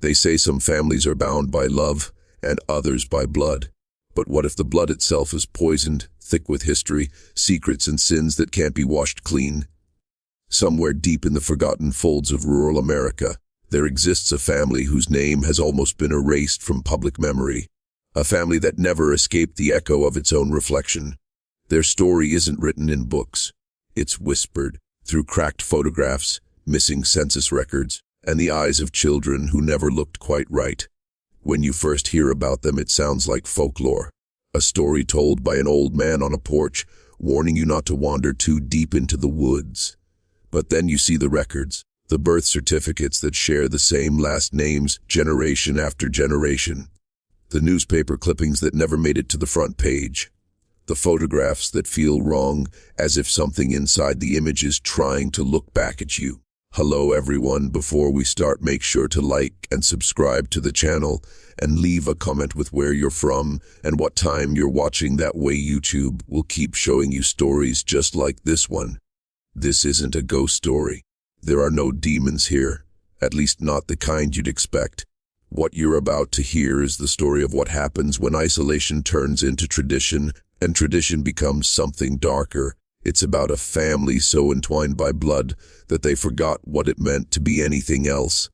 They say some families are bound by love and others by blood. But what if the blood itself is poisoned, thick with history, secrets and sins that can't be washed clean? Somewhere deep in the forgotten folds of rural America, there exists a family whose name has almost been erased from public memory. A family that never escaped the echo of its own reflection. Their story isn't written in books. It's whispered through cracked photographs, missing census records, and the eyes of children who never looked quite right. When you first hear about them, it sounds like folklore. A story told by an old man on a porch, warning you not to wander too deep into the woods. But then you see the records, the birth certificates that share the same last names generation after generation. The newspaper clippings that never made it to the front page. The photographs that feel wrong, as if something inside the image is trying to look back at you. Hello everyone, before we start, make sure to like and subscribe to the channel and leave a comment with where you're from and what time you're watching. That way YouTube will keep showing you stories just like this one. This isn't a ghost story. There are no demons here, at least not the kind you'd expect. What you're about to hear is the story of what happens when isolation turns into tradition and tradition becomes something darker. It's about a family so entwined by blood that they forgot what it meant to be anything else.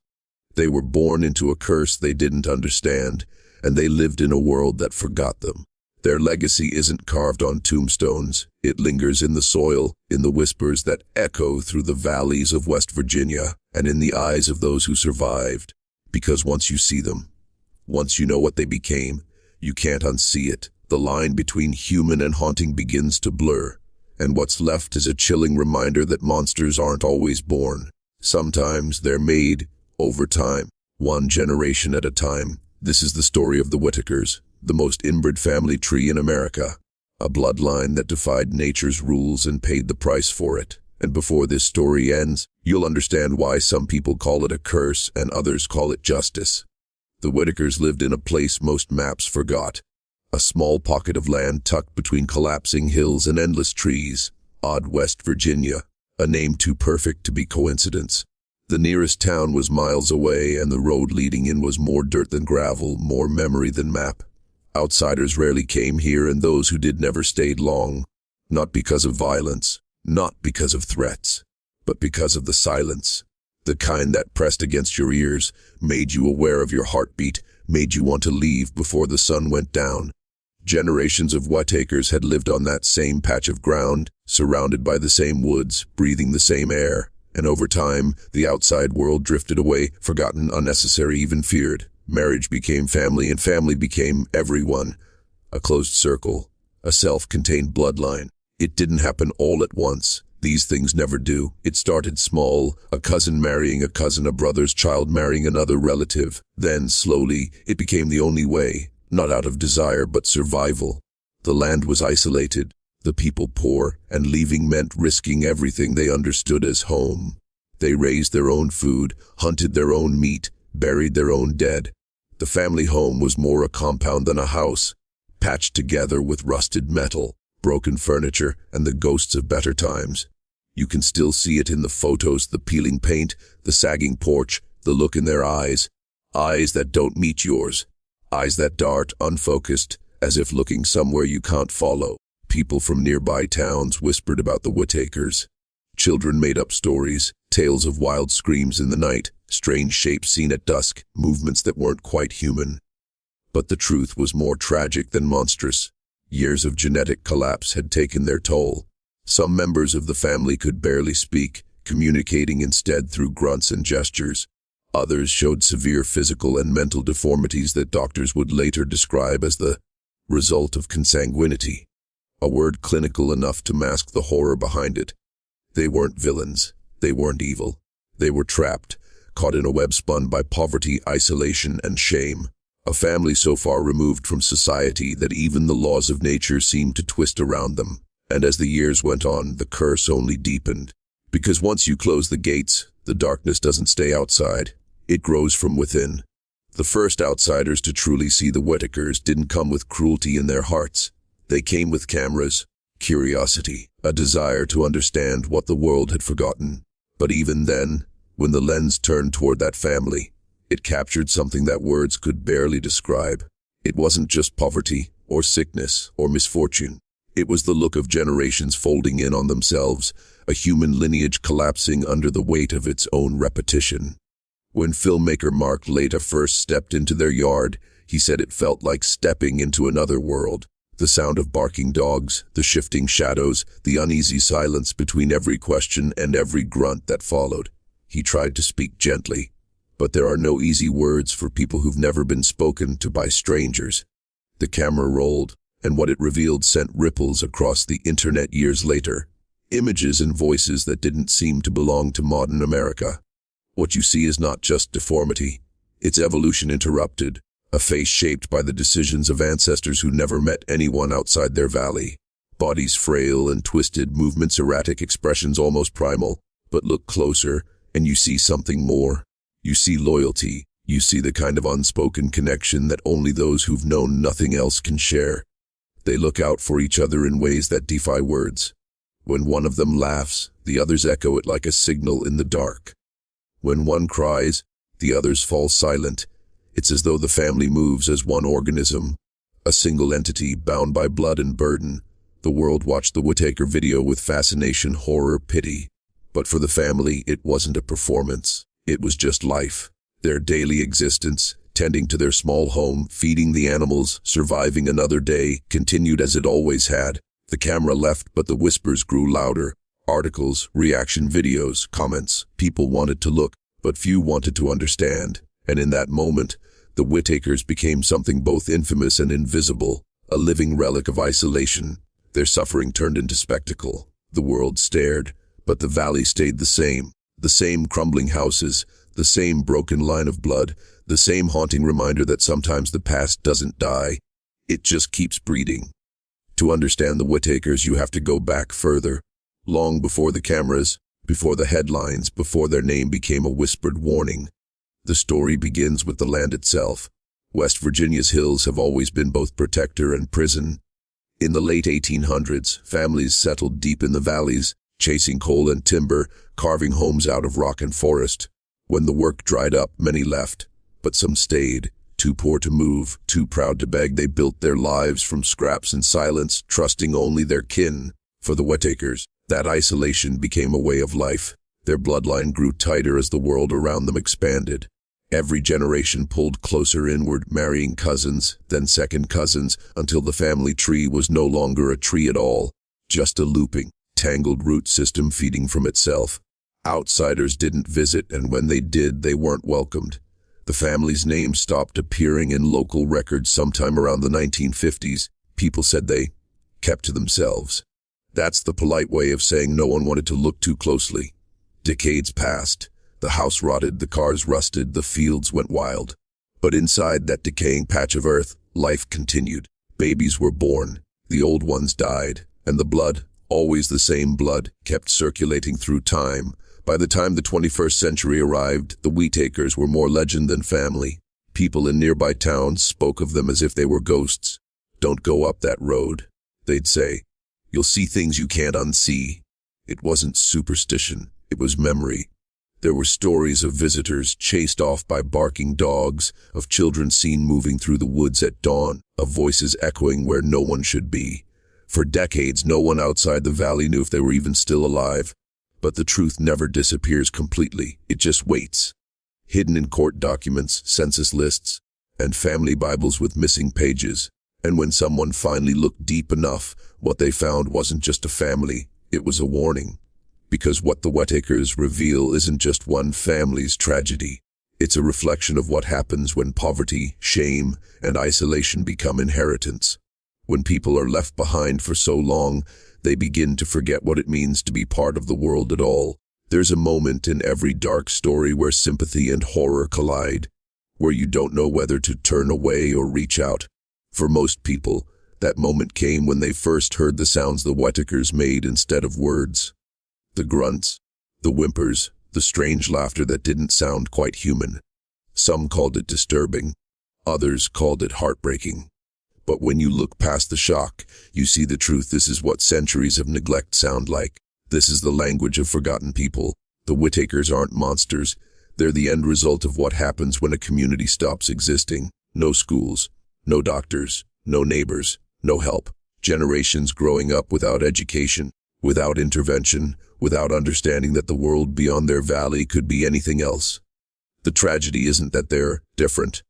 They were born into a curse they didn't understand, and they lived in a world that forgot them. Their legacy isn't carved on tombstones. It lingers in the soil, in the whispers that echo through the valleys of West Virginia, and in the eyes of those who survived. Because once you see them, once you know what they became, you can't unsee it. The line between human and haunting begins to blur. And what's left is a chilling reminder that monsters aren't always born. Sometimes they're made over time, one generation at a time. This is the story of the Whitakers, the most inbred family tree in America. A bloodline that defied nature's rules and paid the price for it. And before this story ends, you'll understand why some people call it a curse and others call it justice. The Whitakers lived in a place most maps forgot. A small pocket of land tucked between collapsing hills and endless trees. Odd West Virginia, a name too perfect to be coincidence. The nearest town was miles away, and the road leading in was more dirt than gravel, more memory than map. Outsiders rarely came here, and those who did never stayed long. Not because of violence, not because of threats, but because of the silence. The kind that pressed against your ears, made you aware of your heartbeat, made you want to leave before the sun went down. Generations of Whitakers had lived on that same patch of ground, surrounded by the same woods, breathing the same air. And over time, the outside world drifted away, forgotten, unnecessary, even feared. Marriage became family, and family became everyone. A closed circle, a self-contained bloodline. It didn't happen all at once. These things never do. It started small, a cousin marrying a cousin, a brother's child marrying another relative. Then, slowly, it became the only way. Not out of desire, but survival. The land was isolated, the people poor, and leaving meant risking everything they understood as home. They raised their own food, hunted their own meat, buried their own dead. The family home was more a compound than a house, patched together with rusted metal, broken furniture, and the ghosts of better times. You can still see it in the photos, the peeling paint, the sagging porch, the look in their eyes. Eyes that don't meet yours. Eyes that dart, unfocused, as if looking somewhere you can't follow. People from nearby towns whispered about the Whitakers. Children made up stories, tales of wild screams in the night, strange shapes seen at dusk, movements that weren't quite human. But the truth was more tragic than monstrous. Years of genetic collapse had taken their toll. Some members of the family could barely speak, communicating instead through grunts and gestures. Others showed severe physical and mental deformities that doctors would later describe as the result of consanguinity, a word clinical enough to mask the horror behind it. They weren't villains. They weren't evil. They were trapped, caught in a web spun by poverty, isolation, and shame. A family so far removed from society that even the laws of nature seemed to twist around them. And as the years went on, the curse only deepened. Because once you close the gates, the darkness doesn't stay outside. It grows from within. The first outsiders to truly see the Whitakers didn't come with cruelty in their hearts. They came with cameras, curiosity, a desire to understand what the world had forgotten. But even then, when the lens turned toward that family, It captured something that words could barely describe. It wasn't just poverty, or sickness, or misfortune. It was the look of generations folding in on themselves, a human lineage collapsing under the weight of its own repetition. When filmmaker Mark Lata first stepped into their yard, he said it felt like stepping into another world. The sound of barking dogs, the shifting shadows, the uneasy silence between every question and every grunt that followed. He tried to speak gently, but there are no easy words for people who've never been spoken to by strangers. The camera rolled, and what it revealed sent ripples across the internet years later. Images and voices that didn't seem to belong to modern America. What you see is not just deformity. It's evolution interrupted, a face shaped by the decisions of ancestors who never met anyone outside their valley. Bodies frail and twisted, movements erratic, expressions almost primal. But look closer, and you see something more. You see loyalty. You see the kind of unspoken connection that only those who've known nothing else can share. They look out for each other in ways that defy words. When one of them laughs, the others echo it like a signal in the dark. When one cries, the others fall silent. It's as though the family moves as one organism, a single entity bound by blood and burden. The world watched the Whitaker video with fascination, horror, pity. But for the family, it wasn't a performance. It was just life. Their daily existence, tending to their small home, feeding the animals, surviving another day, continued as it always had. The camera left, but the whispers grew louder. Articles, reaction videos, comments. People wanted to look, but few wanted to understand. And in that moment, the Whitakers became something both infamous and invisible, a living relic of isolation. Their suffering turned into spectacle. The world stared, but the valley stayed the same. The same crumbling houses, the same broken line of blood, the same haunting reminder that sometimes the past doesn't die. It just keeps breeding. To understand the Whitakers, you have to go back further. Long before the cameras, before the headlines, before their name became a whispered warning. The story begins with the land itself. West Virginia's hills have always been both protector and prison. In the late 1800s, families settled deep in the valleys, chasing coal and timber, carving homes out of rock and forest. When the work dried up, many left, but some stayed. Too poor to move, too proud to beg, they built their lives from scraps and silence, trusting only their kin. For the Whitakers, that isolation became a way of life. Their bloodline grew tighter as the world around them expanded. Every generation pulled closer inward, marrying cousins, then second cousins, until the family tree was no longer a tree at all, just a looping, tangled root system feeding from itself. Outsiders didn't visit, and when they did, they weren't welcomed. The family's name stopped appearing in local records sometime around the 1950s. People said they kept to themselves. That's the polite way of saying no one wanted to look too closely. Decades passed. The house rotted, the cars rusted, the fields went wild. But inside that decaying patch of earth, life continued. Babies were born, the old ones died, and the blood, always the same blood, kept circulating through time. By the time the 21st century arrived, the Whitakers were more legend than family. People in nearby towns spoke of them as if they were ghosts. "Don't go up that road," they'd say. "You'll see things you can't unsee." It wasn't superstition, it was memory. There were stories of visitors chased off by barking dogs, of children seen moving through the woods at dawn, of voices echoing where no one should be. For decades, no one outside the valley knew if they were even still alive. But the truth never disappears completely, it just waits. Hidden in court documents, census lists, and family Bibles with missing pages. And when someone finally looked deep enough, what they found wasn't just a family, it was a warning. Because what the Whitakers reveal isn't just one family's tragedy. It's a reflection of what happens when poverty, shame, and isolation become inheritance. When people are left behind for so long, they begin to forget what it means to be part of the world at all. There's a moment in every dark story where sympathy and horror collide, where you don't know whether to turn away or reach out. For most people, that moment came when they first heard the sounds the Whitakers made instead of words. The grunts, the whimpers, the strange laughter that didn't sound quite human. Some called it disturbing, others called it heartbreaking. But when you look past the shock, you see the truth. This is what centuries of neglect sound like. This is the language of forgotten people. The Whitakers aren't monsters. They're the end result of what happens when a community stops existing. No schools, no doctors, no neighbors, no help. Generations growing up without education, without intervention, without understanding that the world beyond their valley could be anything else. The tragedy isn't that they're different.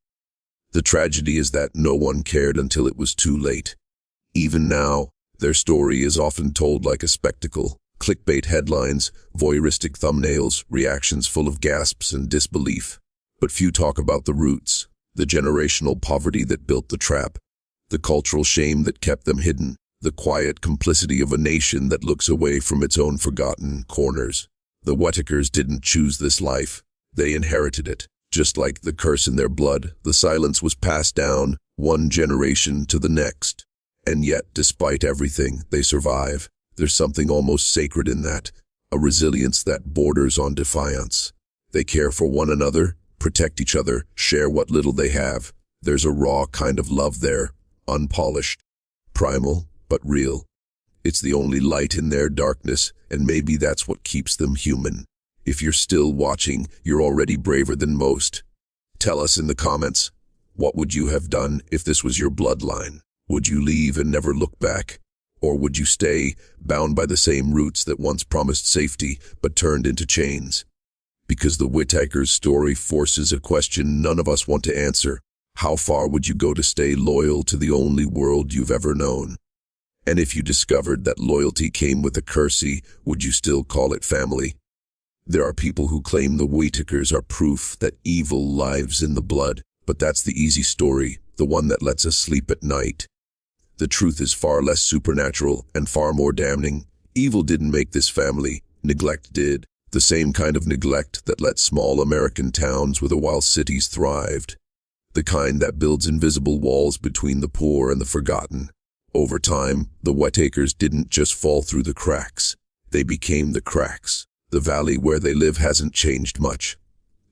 The tragedy is that no one cared until it was too late. Even now, their story is often told like a spectacle. Clickbait headlines, voyeuristic thumbnails, reactions full of gasps and disbelief. But few talk about the roots, the generational poverty that built the trap, the cultural shame that kept them hidden, the quiet complicity of a nation that looks away from its own forgotten corners. The Whitakers didn't choose this life. They inherited it. Just like the curse in their blood, the silence was passed down, one generation to the next. And yet, despite everything, they survive. There's something almost sacred in that, a resilience that borders on defiance. They care for one another, protect each other, share what little they have. There's a raw kind of love there, unpolished, primal, but real. It's the only light in their darkness, and maybe that's what keeps them human. If you're still watching, you're already braver than most. Tell us in the comments, what would you have done if this was your bloodline? Would you leave and never look back? Or would you stay, bound by the same roots that once promised safety, but turned into chains? Because the Whitakers' story forces a question none of us want to answer. How far would you go to stay loyal to the only world you've ever known? And if you discovered that loyalty came with a curse, would you still call it family? There are people who claim the Whitakers are proof that evil lives in the blood, but that's the easy story, the one that lets us sleep at night. The truth is far less supernatural and far more damning. Evil didn't make this family, neglect did. The same kind of neglect that let small American towns wither while cities thrived. The kind that builds invisible walls between the poor and the forgotten. Over time, the Whitakers didn't just fall through the cracks. They became the cracks. The valley where they live hasn't changed much.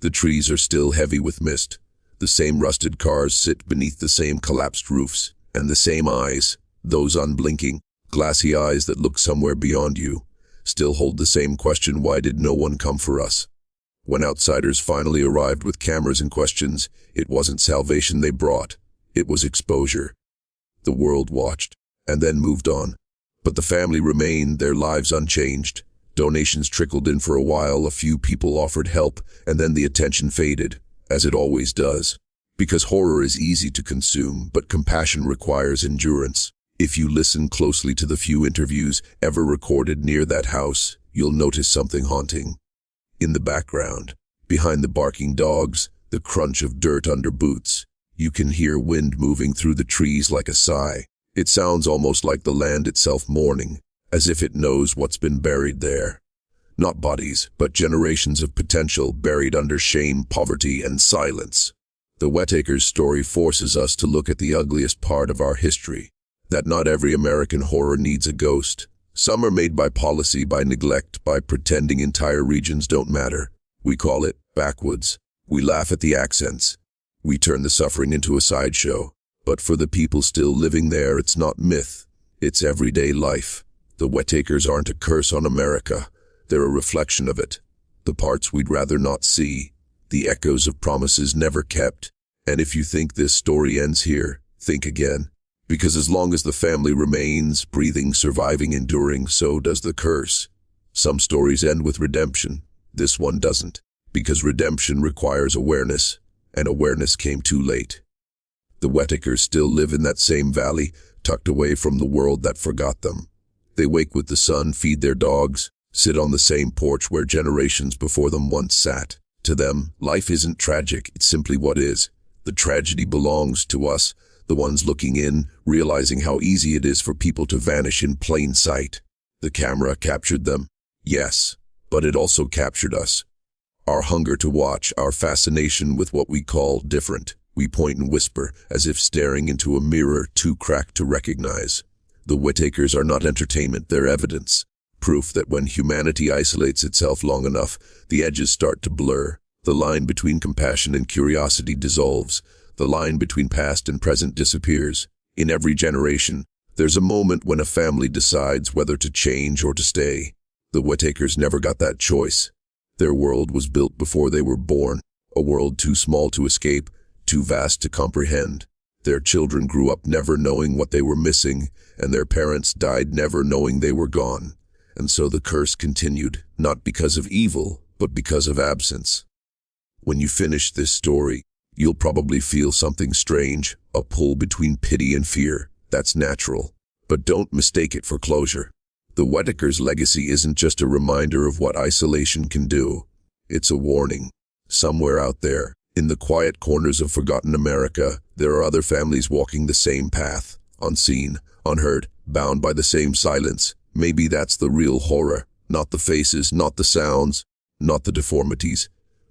The trees are still heavy with mist. The same rusted cars sit beneath the same collapsed roofs. And the same eyes, those unblinking, glassy eyes that look somewhere beyond you, still hold the same question: why did no one come for us? When outsiders finally arrived with cameras and questions, it wasn't salvation they brought, it was exposure. The world watched, and then moved on. But the family remained, their lives unchanged. Donations trickled in for a while, a few people offered help, and then the attention faded, as it always does. Because horror is easy to consume, but compassion requires endurance. If you listen closely to the few interviews ever recorded near that house, you'll notice something haunting. In the background, behind the barking dogs, the crunch of dirt under boots, you can hear wind moving through the trees like a sigh. It sounds almost like the land itself mourning, as if it knows what's been buried there. Not bodies, but generations of potential buried under shame, poverty, and silence. The Whitakers' story forces us to look at the ugliest part of our history, that not every American horror needs a ghost. Some are made by policy, by neglect, by pretending entire regions don't matter. We call it backwoods. We laugh at the accents. We turn the suffering into a sideshow. But for the people still living there, it's not myth. It's everyday life. The Whitakers aren't a curse on America. They're a reflection of it. The parts we'd rather not see. The echoes of promises never kept. And if you think this story ends here, think again. Because as long as the family remains, breathing, surviving, enduring, so does the curse. Some stories end with redemption. This one doesn't. Because redemption requires awareness, and awareness came too late. The Whitakers still live in that same valley, tucked away from the world that forgot them. They wake with the sun, feed their dogs, sit on the same porch where generations before them once sat. To them, life isn't tragic, it's simply what is. The tragedy belongs to us, the ones looking in, realizing how easy it is for people to vanish in plain sight. The camera captured them, yes, but it also captured us. Our hunger to watch, our fascination with what we call different. We point and whisper, as if staring into a mirror too cracked to recognize. The Whitakers are not entertainment, they're evidence. Proof that when humanity isolates itself long enough, the edges start to blur. The line between compassion and curiosity dissolves. The line between past and present disappears. In every generation, there's a moment when a family decides whether to change or to stay. The Whitakers never got that choice. Their world was built before they were born, a world too small to escape, too vast to comprehend. Their children grew up never knowing what they were missing, and their parents died never knowing they were gone. And so the curse continued, not because of evil, but because of absence. When you finish this story, you'll probably feel something strange, a pull between pity and fear. That's natural. But don't mistake it for closure. The Whitakers' legacy isn't just a reminder of what isolation can do. It's a warning. Somewhere out there, in the quiet corners of forgotten America, there are other families walking the same path, unseen, unheard, bound by the same silence. Maybe that's the real horror, not the faces, not the sounds, not the deformities,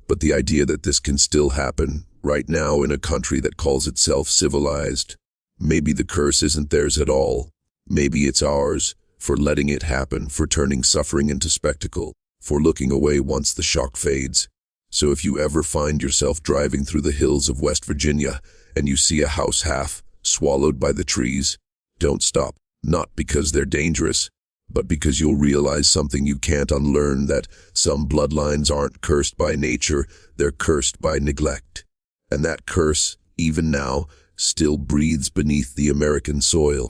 but the idea that this can still happen, right now in a country that calls itself civilized. Maybe the curse isn't theirs at all. Maybe it's ours, for letting it happen, for turning suffering into spectacle, for looking away once the shock fades. So if you ever find yourself driving through the hills of West Virginia and you see a house half swallowed by the trees, don't stop, not because they're dangerous, but because you'll realize something you can't unlearn, that some bloodlines aren't cursed by nature, they're cursed by neglect. And that curse, even now, still breathes beneath the American soil.